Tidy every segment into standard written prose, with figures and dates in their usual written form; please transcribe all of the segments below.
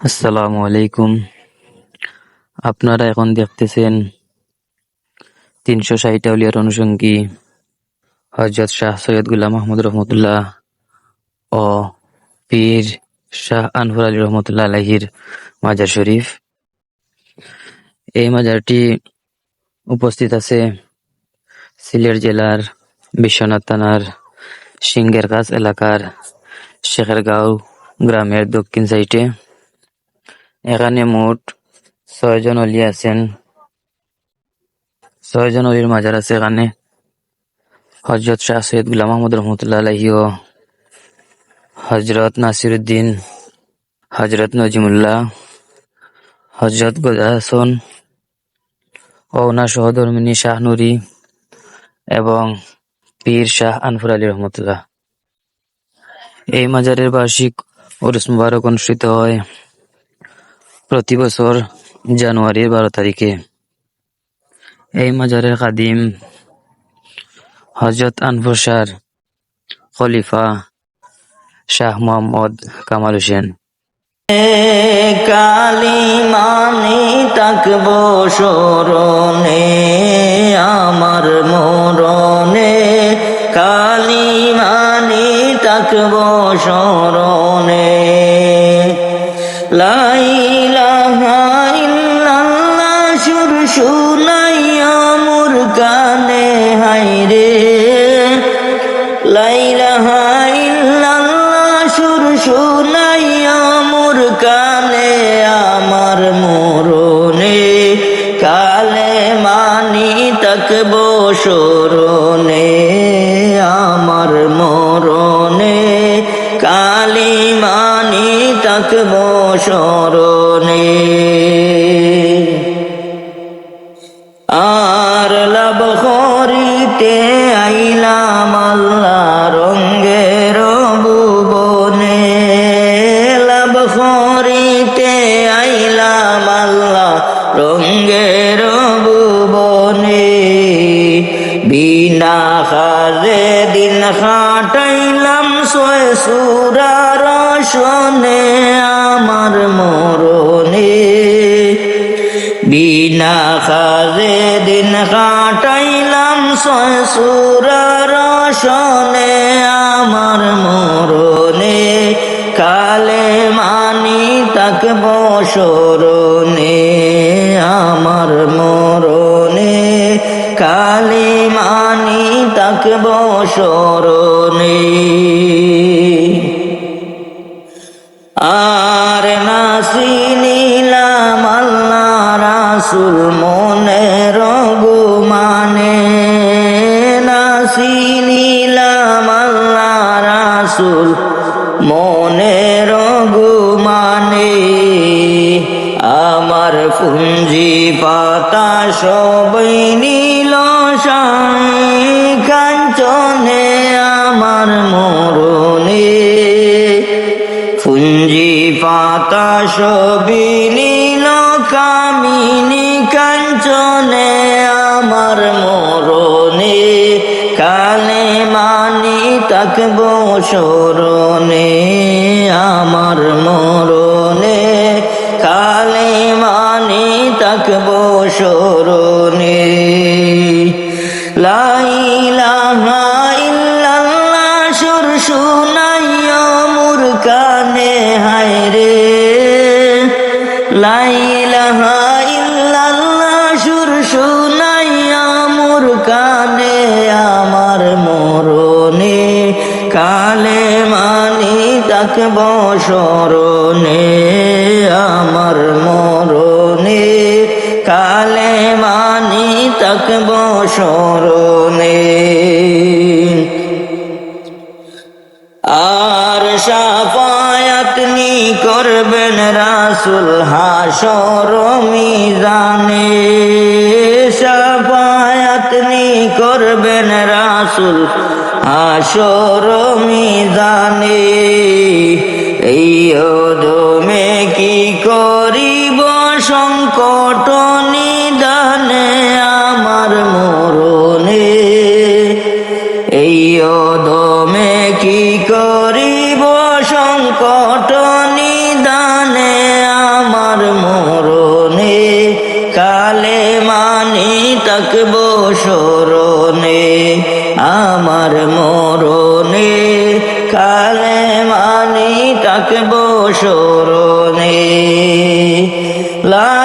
আসসালামু আলাইকুম। আপনারা এখন দেখতেছেন 360 আউলিয়ার অনুষঙ্গী হযরত শাহ সৈয়দ গোলাম মাহমুদ রহমতুল্লাহ ও পীর শাহ আনওয়ার আলী রহমতুল্লাহ আলাইহির মাজার শরীফ। এই মাজারটি উপস্থিত আছে সিলেট জেলার বিশ্বনাথ থানার সিংহের কাছ এলাকার শেখেরগাঁও গ্রামের দক্ষিণ সাইডে। এখানে মোট 6 জন অলি আছেন। 6 জন অলির মাজার আছে এখানে। হযরত শাহ সৈয়দ গোলাম মাহমুদ রহমতুল্লাহ আলাইহি ও হযরত নাসিরউদ্দিন, হযরত নজিমুল্লাহ, হযরত গোজা হাসান ও ওনার সহধর্মিণী শাহ নুরি এবং পীর শাহ আনওয়ার আলী রহমতুল্লাহ। এই মাজারের বার্ষিক উরুস মুবারক অনুষ্ঠিত হয় প্রতি বছর জানুয়ারির 12 তারিখে। এই মাজারের খাদিম হযরত আনওয়ার শাহর খলিফা শাহ মোহাম্মদ কামাল হোসেন। কালিমানি তাকব শরণে আমার মরণে, কালিমানি তাকব শরণে। লা ইলাহা ইল্লাল্লাহ সুর শুনাইয়া মোর কানে হায়রে, লা ইলাহা ইল্লাল্লাহ সুর শুনাইয়া মোর কানে আমার মরণে, কালে মানি তাকব শরণে আমার মরণে, কালি মানি তাকব শরণে। আর লাভ করিতে আইলাম আল্লাহ রঙ্গের ভুবনে, লাভ করিতে আইলাম আল্লাহ রঙ্গের ভুবনে। বিনা খাজে দিন কাটাইলাম ছয় সূরার শোনে আমার মরণে, বিনা খাজে দিন কাটাইলাম ছয় সূরার শোনে আমার মরণে, কালে মানি তাকব শরণে আমার মরণে, কালে মানি তাকব শরণে। আর নাসিনিলাম আল্লাহ রাসূল মনের গুমানে, নাসিনিলাম আল্লাহ রাসূল মনের গুমানে। আমার পুঞ্জি পাতা সবই নীল কাঞ্চনে আমার মরণে, পুঞ্জি পাতা সবই নীল কামিনী কাঞ্চনে আমার মরণে, কালে মানি তাকব শরণে আমার মরণে, কালে মানি তাকব শরণে। লা ইলাহা ইল্লাল্লাহ সুর শুনাইয়া মোর কানে হায়রে, লা ইলাহা ইল্লাল্লাহ সুর শুনাইয়া মোর কানে আমার মরণে, কালে মানি তাকব শরণে আমার মরণে, কালে মানি তাকব শরণে। আর শাফায়াত নি করবেন রাসূল হাসর মিজানে, শাফায়াত নি করবেন রাসূল হাসর মিজানে। এই অদমে কি করিব সংকট নিদানে আমার মরণে, এই অদমে কি করিব সংকট নিদানে থাকবো স্মরণে। লা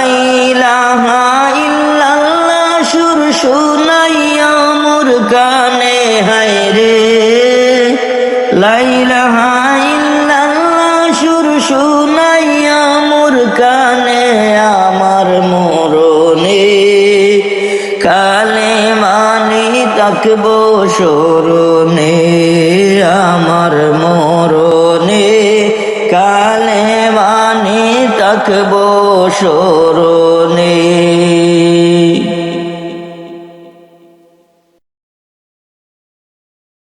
ইলাহা ইল্লাল্লাহ সুর শুনাইয়া মোর কানে হায়রে, লা ইলাহা ইল্লাল্লাহ সুর শুনাইয়া মোর কানে আমার মরণে। কালে মানি থাকবো স্মরণে আমার মরণে, কালে মানি থাকবো স্মরণে।